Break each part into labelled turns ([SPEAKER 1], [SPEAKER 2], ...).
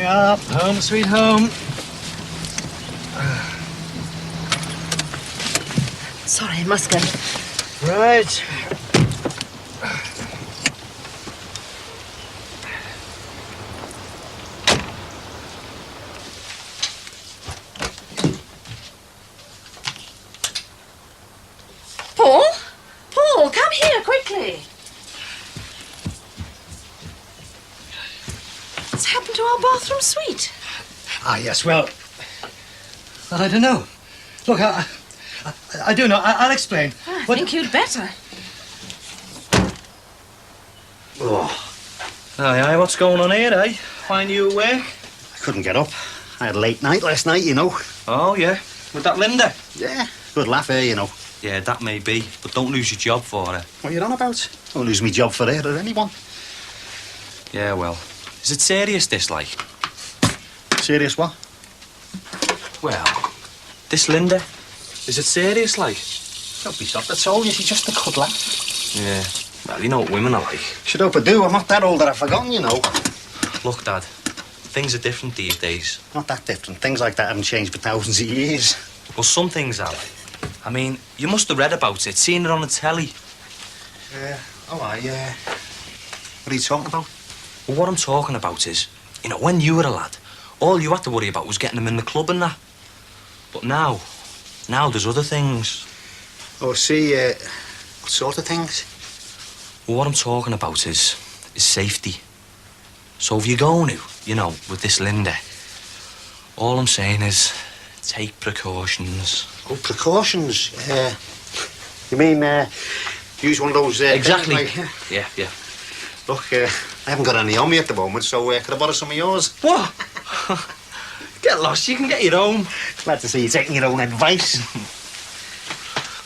[SPEAKER 1] we are. Home sweet home.
[SPEAKER 2] Sorry, I must go.
[SPEAKER 1] Right.
[SPEAKER 2] Paul? Paul, come here quickly. What's happened to our bathroom suite?
[SPEAKER 1] Ah, yes, well, I don't know. Look, I do know. I'll explain.
[SPEAKER 2] I think you'd better.
[SPEAKER 1] Oh. Aye, what's going on here, eh? Find you awake?
[SPEAKER 3] I couldn't get up. I had a late night last night, you know.
[SPEAKER 1] Oh, yeah? With that Linda?
[SPEAKER 3] Yeah, good laugh here, you know.
[SPEAKER 1] Yeah, that may be, but don't lose your job for her.
[SPEAKER 3] What are you on about? Don't lose me job for her or anyone.
[SPEAKER 1] Yeah, well, is it serious, this, like?
[SPEAKER 3] Serious what?
[SPEAKER 1] Well, this Linda, is it serious, like?
[SPEAKER 3] Don't be soft, I told you, she's just a cuddler.
[SPEAKER 1] Yeah, well, you know what women are like.
[SPEAKER 3] Should hope I do, I'm not that old that I've forgotten, you know.
[SPEAKER 1] Look, Dad, things are different these days.
[SPEAKER 3] Not that different, things like that haven't changed for thousands of years.
[SPEAKER 1] Well, some things have. I mean, you must have read about it, seen it on the telly.
[SPEAKER 3] Yeah, yeah. What are you talking about?
[SPEAKER 1] Well, what I'm talking about is, you know, when you were a lad, all you had to worry about was getting them in the club and that. But now there's other things.
[SPEAKER 3] Oh, see, what sort of things?
[SPEAKER 1] Well, what I'm talking about is safety. So if you're going to, you know, with this Linda, all I'm saying is take precautions.
[SPEAKER 3] Oh, precautions? You mean, use one of those...
[SPEAKER 1] Exactly.
[SPEAKER 3] Things like,
[SPEAKER 1] Yeah.
[SPEAKER 3] Look, I haven't got any on me at the moment, so could I borrow some of yours?
[SPEAKER 1] What? Get lost, you can get your own.
[SPEAKER 3] Glad to see you taking your own advice.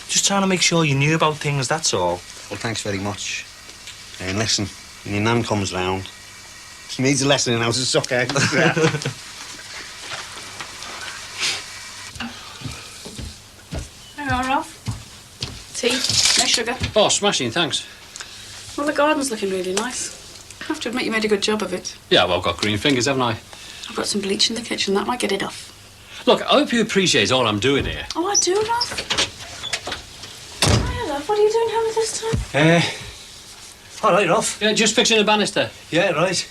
[SPEAKER 1] Just trying to make sure you knew about things, that's all.
[SPEAKER 3] Well, thanks very much. And listen, when your nan comes round, she needs a lesson in how to suck eggs.
[SPEAKER 4] There you are, Ralph. Tea, no sugar.
[SPEAKER 5] Oh, smashing, thanks.
[SPEAKER 4] Well, the garden's looking really nice. I have to admit you made a good job of it.
[SPEAKER 5] Yeah, well, I've got green fingers, haven't I?
[SPEAKER 4] I've got some bleach in the kitchen. That might get it off.
[SPEAKER 5] Look, I hope you appreciate all I'm doing here.
[SPEAKER 4] Oh, I do, Ralph. Hiya, love. What are you doing home at this time?
[SPEAKER 1] All right, Rolf.
[SPEAKER 5] Yeah, just fixing a banister.
[SPEAKER 1] Yeah, right.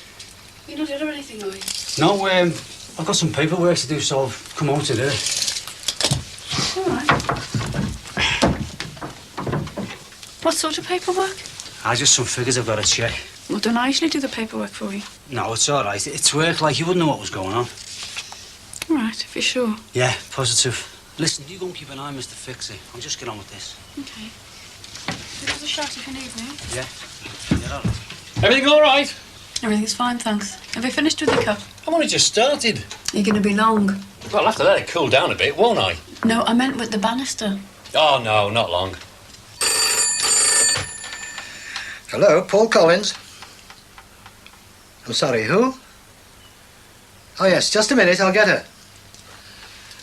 [SPEAKER 4] You're not doing anything, are you?
[SPEAKER 1] No, I've got some paperwork to do, so I've come home to do it.
[SPEAKER 4] All right. What sort of paperwork?
[SPEAKER 1] Just some figures I've got to check.
[SPEAKER 4] Well, don't I usually do the paperwork for you?
[SPEAKER 1] No, it's all right. It's work like you wouldn't know what was going on.
[SPEAKER 4] All right, if you're sure.
[SPEAKER 1] Yeah, positive. Listen, you go and keep an eye on Mr. Fixie. I'll just get on with this.
[SPEAKER 4] Okay. Give us a shout if you need me.
[SPEAKER 1] Yeah, all right.
[SPEAKER 5] Everything all right?
[SPEAKER 4] Everything's fine, thanks. Have you finished with the cup?
[SPEAKER 5] I've only just started.
[SPEAKER 4] You're going to be long.
[SPEAKER 5] Well, I'll have to let it cool down a bit, won't I?
[SPEAKER 4] No, I meant with the banister.
[SPEAKER 5] Oh, no, not long.
[SPEAKER 1] Hello, Paul Collins. I'm sorry, who? Oh, yes, just a minute, I'll get her.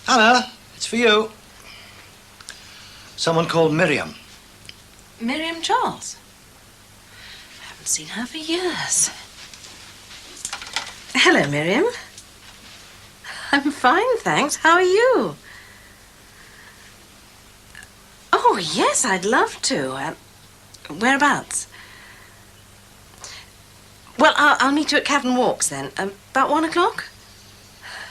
[SPEAKER 1] Anna, it's for you. Someone called Miriam.
[SPEAKER 2] Miriam Charles? I haven't seen her for years. Hello, Miriam. I'm fine, thanks. How are you? Oh, yes, I'd love to. Whereabouts? Well, I'll meet you at Cavan Walks then. About 1 o'clock?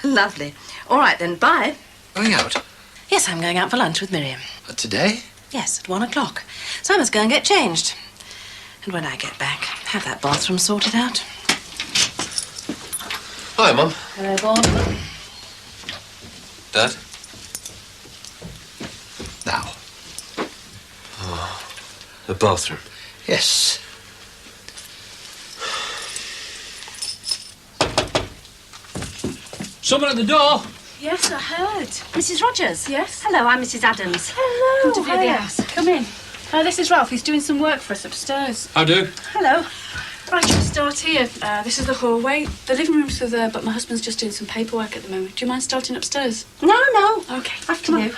[SPEAKER 2] Lovely. All right then, bye.
[SPEAKER 1] Going out?
[SPEAKER 2] Yes, I'm going out for lunch with Miriam.
[SPEAKER 1] Today?
[SPEAKER 2] Yes, at 1 o'clock. So I must go and get changed. And when I get back, have that bathroom sorted out.
[SPEAKER 6] Hi, Mum.
[SPEAKER 2] Hello, Bob.
[SPEAKER 6] Dad?
[SPEAKER 1] Now.
[SPEAKER 6] Oh, the bathroom.
[SPEAKER 1] Yes.
[SPEAKER 5] Someone at the door.
[SPEAKER 4] Yes, I heard.
[SPEAKER 7] Mrs. Rogers?
[SPEAKER 4] Yes?
[SPEAKER 7] Hello, I'm Mrs. Adams.
[SPEAKER 4] Hello.
[SPEAKER 7] Come to view the house.
[SPEAKER 4] Come in. This is Ralph. He's doing some work for us upstairs.
[SPEAKER 5] I do.
[SPEAKER 4] Hello. Right, you'll start here. This is the hallway. The living room's through there, but my husband's just doing some paperwork at the moment. Do you mind starting upstairs?
[SPEAKER 7] No.
[SPEAKER 4] Okay.
[SPEAKER 7] After you.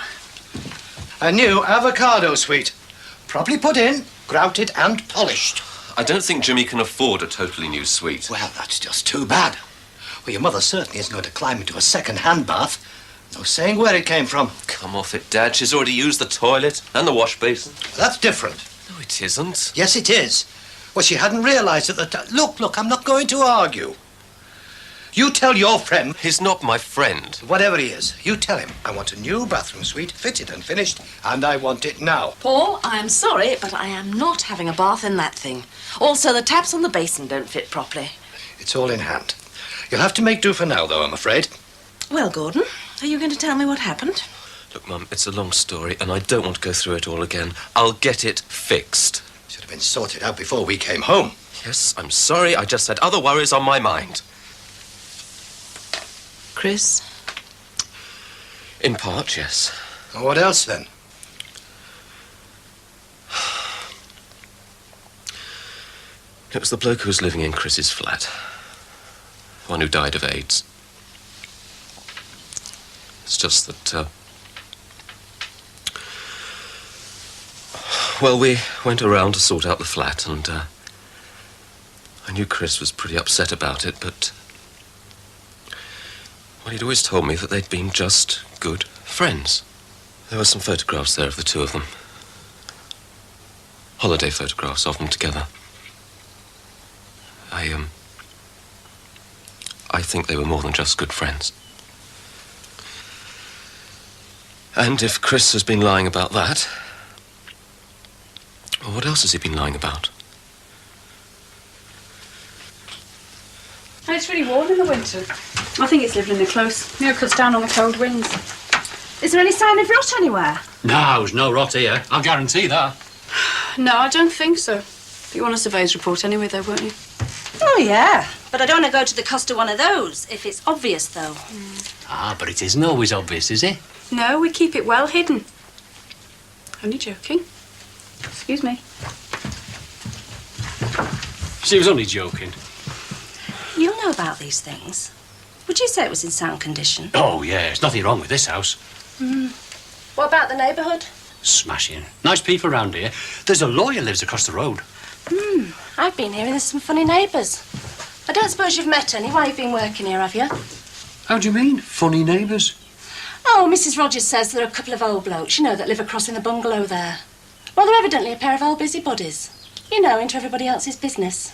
[SPEAKER 1] A new avocado suite. Properly put in, grouted and polished.
[SPEAKER 6] I don't think Jimmy can afford a totally new suite.
[SPEAKER 1] Well, that's just too bad.
[SPEAKER 8] Well, your mother certainly isn't going to climb into a second-hand bath. No saying where it came from.
[SPEAKER 6] Come off it, Dad. She's already used the toilet and the wash basin.
[SPEAKER 8] That's different.
[SPEAKER 6] No, it isn't.
[SPEAKER 8] Yes, it is. Well, she hadn't realised at the time. Look, I'm not going to argue. You tell your friend...
[SPEAKER 6] He's not my friend.
[SPEAKER 8] Whatever he is, you tell him I want a new bathroom suite, fitted and finished, and I want it now.
[SPEAKER 2] Paul, I'm sorry, but I am not having a bath in that thing. Also, the taps on the basin don't fit properly.
[SPEAKER 8] It's all in hand. You'll have to make do for now, though, I'm afraid.
[SPEAKER 2] Well, Gordon, are you going to tell me what happened?
[SPEAKER 6] Look, Mum, it's a long story, and I don't want to go through it all again. I'll get it fixed.
[SPEAKER 8] Should have been sorted out before we came home.
[SPEAKER 6] Yes, I'm sorry. I just had other worries on my mind.
[SPEAKER 2] Chris?
[SPEAKER 6] In part, yes.
[SPEAKER 8] Well, what else, then?
[SPEAKER 6] It was the bloke who was living in Chris's flat. The one who died of AIDS. It's just that, well, we went around to sort out the flat, and I knew Chris was pretty upset about it, but... well, he'd always told me that they'd been just good friends. There were some photographs there of the two of them. Holiday photographs of them together. I think they were more than just good friends. And if Chris has been lying about that, well, what else has he been lying about?
[SPEAKER 4] Oh, it's really warm in the winter. I think it's living in the close. You know, it cuts down on the cold winds.
[SPEAKER 7] Is there any sign of rot anywhere?
[SPEAKER 5] No, there's no rot here. I'll guarantee that.
[SPEAKER 4] No, I don't think so. But you want a surveyor's report anyway, though, won't you?
[SPEAKER 7] Oh, yeah. But I don't want to go to the cost of one of those, if it's obvious, though.
[SPEAKER 5] Ah, but it isn't always obvious, is it?
[SPEAKER 4] No, we keep it well hidden. Only joking. Excuse me.
[SPEAKER 5] She was only joking.
[SPEAKER 7] You'll know about these things. Would you say it was in sound condition?
[SPEAKER 5] Oh, yeah, there's nothing wrong with this house.
[SPEAKER 7] What about the neighbourhood?
[SPEAKER 5] Smashing. Nice people around here. There's a lawyer lives across the road.
[SPEAKER 7] I've been here and there's some funny neighbours. I don't suppose you've met any while you've been working here, have you?
[SPEAKER 5] How do you mean? Funny neighbours?
[SPEAKER 7] Oh, Mrs. Rogers says there are a couple of old blokes, you know, that live across in the bungalow there. Well, they're evidently a pair of old busybodies. You know, into everybody else's business.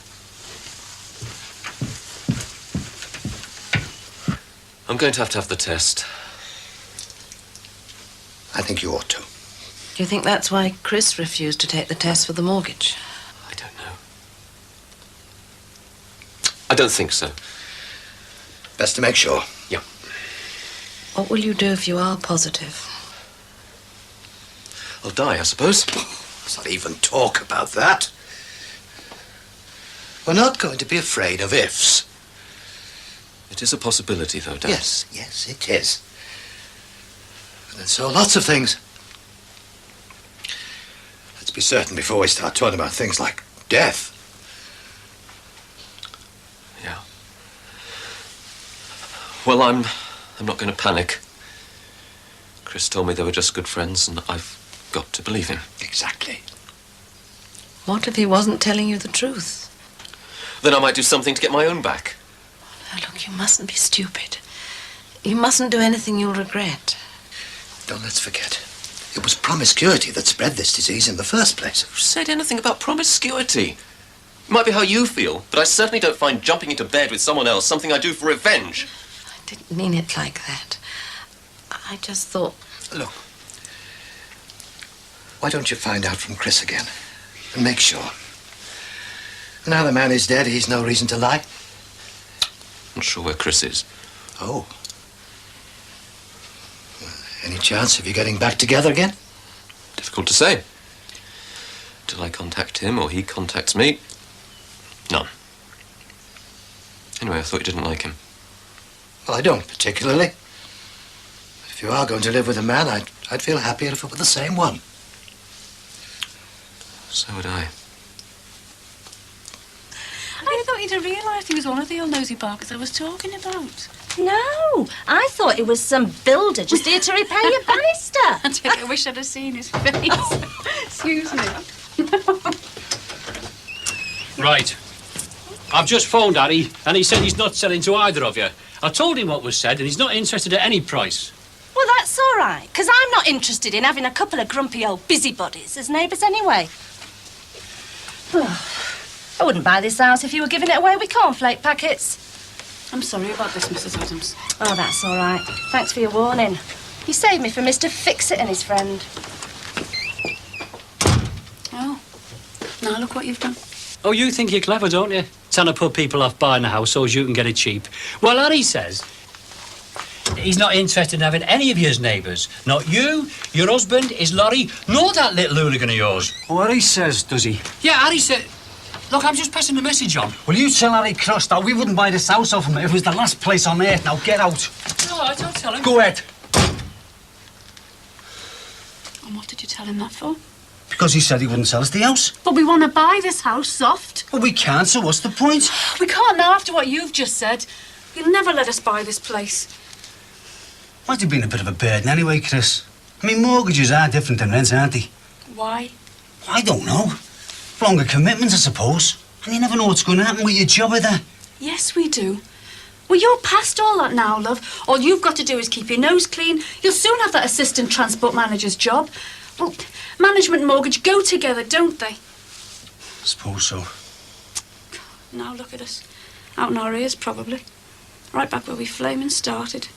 [SPEAKER 6] I'm going to have the test.
[SPEAKER 8] I think you ought to.
[SPEAKER 2] Do you think that's why Chris refused to take the test for the mortgage?
[SPEAKER 6] I don't know. I don't think so.
[SPEAKER 8] Best to make sure.
[SPEAKER 6] Yeah.
[SPEAKER 2] What will you do if you are positive?
[SPEAKER 6] I'll die, I suppose.
[SPEAKER 8] Let's not even talk about that. We're not going to be afraid of ifs.
[SPEAKER 6] It is a possibility, though, Dad.
[SPEAKER 8] Yes, it is. And so lots of things. Let's be certain before we start talking about things like death.
[SPEAKER 6] Yeah. Well, I'm not going to panic. Chris told me they were just good friends, and I've got to believe him.
[SPEAKER 8] Exactly.
[SPEAKER 2] What if he wasn't telling you the truth?
[SPEAKER 6] Then I might do something to get my own back.
[SPEAKER 2] Now, look, you mustn't be stupid. You mustn't do anything you'll regret.
[SPEAKER 8] Don't let's forget. It was promiscuity that spread this disease in the first place.
[SPEAKER 6] Who said anything about promiscuity? It might be how you feel, but I certainly don't find jumping into bed with someone else something I do for revenge.
[SPEAKER 2] I didn't mean it like that. I just thought...
[SPEAKER 8] Look, why don't you find out from Chris again and make sure? Now the man is dead, he's no reason to lie.
[SPEAKER 6] Not sure where Chris is.
[SPEAKER 8] Oh. Any chance of you getting back together again?
[SPEAKER 6] Difficult to say. Till I contact him or he contacts me. None. Anyway, I thought you didn't like him.
[SPEAKER 8] Well, I don't particularly. But if you are going to live with a man, I'd feel happier if it were the same one.
[SPEAKER 6] So would I.
[SPEAKER 4] I thought you'd have realised he was one of the old nosy barkers I was talking about.
[SPEAKER 7] No, I thought it was some builder just here to repair your banister.
[SPEAKER 4] I wish I'd have seen his face. Excuse me.
[SPEAKER 5] Right. I've just phoned Harry, and he said he's not selling to either of you. I told him what was said, and he's not interested at any price.
[SPEAKER 7] Well, that's all right, because I'm not interested in having a couple of grumpy old busybodies as neighbours anyway. I wouldn't buy this house if you were giving it away with cornflake packets.
[SPEAKER 4] I'm sorry about this, Mrs. Adams.
[SPEAKER 7] Oh, that's all right. Thanks for your warning. You saved me from Mr. Fix-It and his friend.
[SPEAKER 4] Oh, now look what you've done.
[SPEAKER 5] Oh, you think you're clever, don't you? Trying to put people off buying a house so as you can get it cheap. Well, Harry says he's not interested in having any of his neighbours. Not you, your husband, his lorry, nor that little hooligan of yours.
[SPEAKER 9] What he says, does he?
[SPEAKER 5] Yeah, Harry said... Look, I'm just passing the message on.
[SPEAKER 9] Will you tell Harry Cross that we wouldn't buy this house off him if it was the last place on earth? Now get out.
[SPEAKER 5] All right, I'll tell him.
[SPEAKER 9] Go ahead.
[SPEAKER 4] And what did you tell him that for?
[SPEAKER 9] Because he said he wouldn't sell us the house.
[SPEAKER 4] But we want to buy this house soft.
[SPEAKER 9] Well, we can't, so what's the point?
[SPEAKER 4] We can't now after what you've just said. You'll never let us buy this place.
[SPEAKER 9] Might have been a bit of a burden anyway, Chris. I mean, mortgages are different than rents, aren't they?
[SPEAKER 4] Why?
[SPEAKER 9] I don't know. Longer commitments, I suppose. And you never know what's going to happen with your job either.
[SPEAKER 4] Yes, we do. Well, you're past all that now, love. All you've got to do is keep your nose clean. You'll soon have that assistant transport manager's job. Well, management and mortgage go together, don't they?
[SPEAKER 9] I suppose so.
[SPEAKER 4] Now look at us. Out in our ears, probably. Right back where we flaming started.